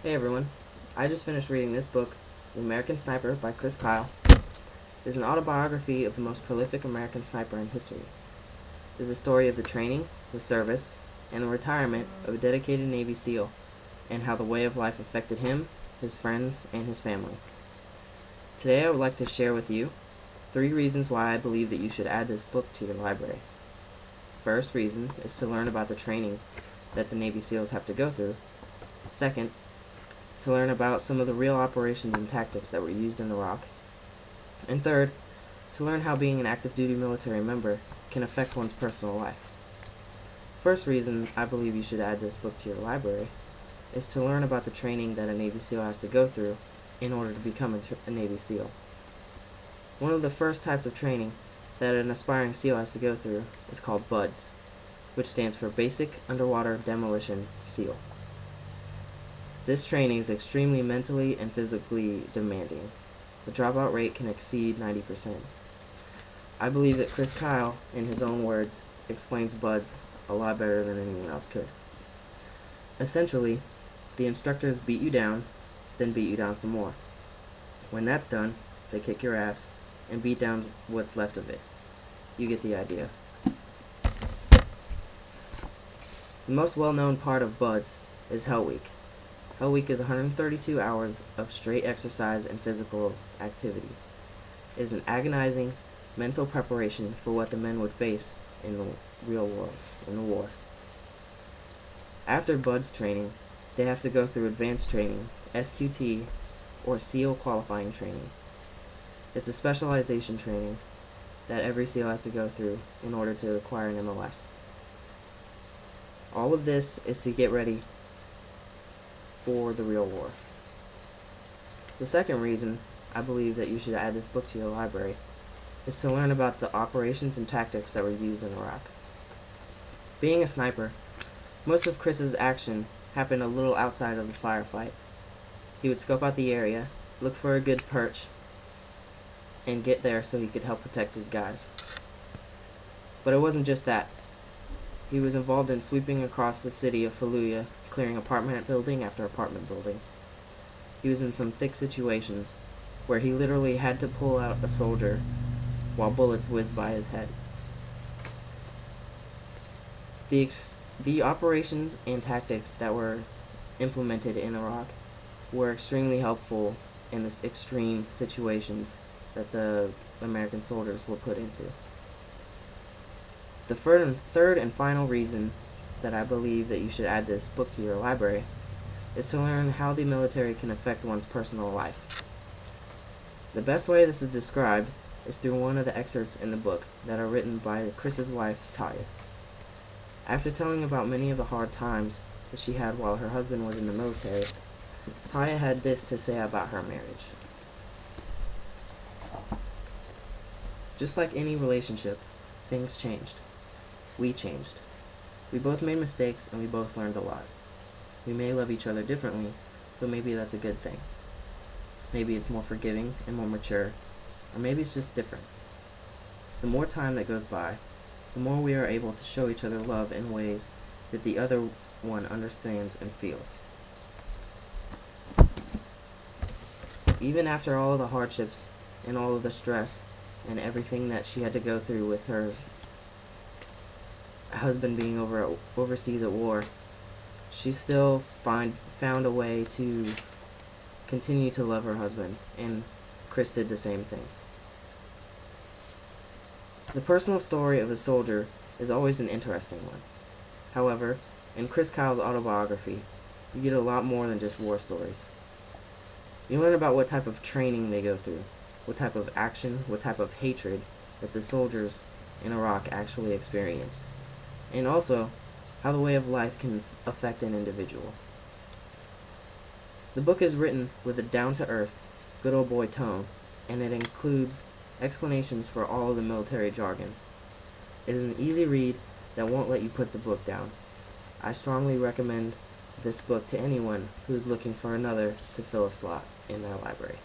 Hey everyone, I just finished reading this book, The American Sniper by Chris Kyle. It is an autobiography of the most prolific American sniper in history. It is a story of the training, the service, and the retirement of a dedicated Navy SEAL, and how the way of life affected him, his friends, and his family. Today I would like to share with you 3 reasons why I believe that you should add this book to your library. First reason is to learn about the training that the Navy SEALs have to go through. Second, to learn about some of the real operations and tactics that were used in Iraq. And third, to learn how being an active duty military member can affect one's personal life. First reason I believe you should add this book to your library is to learn about the training that a Navy SEAL has to go through in order to become a Navy SEAL. One of the first types of training that an aspiring SEAL has to go through is called BUDS, which stands for Basic Underwater Demolition SEAL. This training is extremely mentally and physically demanding. The dropout rate can exceed 90%. I believe that Chris Kyle, in his own words, explains BUDS a lot better than anyone else could. Essentially, the instructors beat you down, then beat you down some more. When that's done, they kick your ass and beat down what's left of it. You get the idea. The most well-known part of BUDS is Hell Week. Hell Week is 132 hours of straight exercise and physical activity. It is an agonizing mental preparation for what the men would face in the real world, in the war. After BUDS training, they have to go through advanced training, SQT, or SEAL qualifying training. It's a specialization training that every SEAL has to go through in order to acquire an MOS. All of this is to get ready for the real war. The second reason I believe that you should add this book to your library is to learn about the operations and tactics that were used in Iraq. Being a sniper, most of Chris's action happened a little outside of the firefight. He would scope out the area, look for a good perch, and get there so he could help protect his guys. But it wasn't just that. He was involved in sweeping across the city of Fallujah, clearing apartment building after apartment building. He was in some thick situations where he literally had to pull out a soldier while bullets whizzed by his head. The operations and tactics that were implemented in Iraq were extremely helpful in this extreme situations that the American soldiers were put into. The third and final reason that I believe that you should add this book to your library is to learn how the military can affect one's personal life. The best way this is described is through one of the excerpts in the book that are written by Chris's wife, Taya. After telling about many of the hard times that she had while her husband was in the military, Taya had this to say about her marriage. Just like any relationship, things changed. We changed. We both made mistakes and we both learned a lot. We may love each other differently, but maybe that's a good thing. Maybe it's more forgiving and more mature, or maybe it's just different. The more time that goes by, the more we are able to show each other love in ways that the other one understands and feels. Even after all of the hardships and all of the stress and everything that she had to go through with her husband being overseas at war, she still found a way to continue to love her husband, and Chris did the same thing. The personal story of a soldier is always an interesting one. However, in Chris Kyle's autobiography, you get a lot more than just war stories. You learn about what type of training they go through, what type of action, what type of hatred that the soldiers in Iraq actually experienced, and also how the way of life can affect an individual. The book is written with a down-to-earth, good old boy tone, and it includes explanations for all of the military jargon. It is an easy read that won't let you put the book down. I strongly recommend this book to anyone who is looking for another to fill a slot in their library.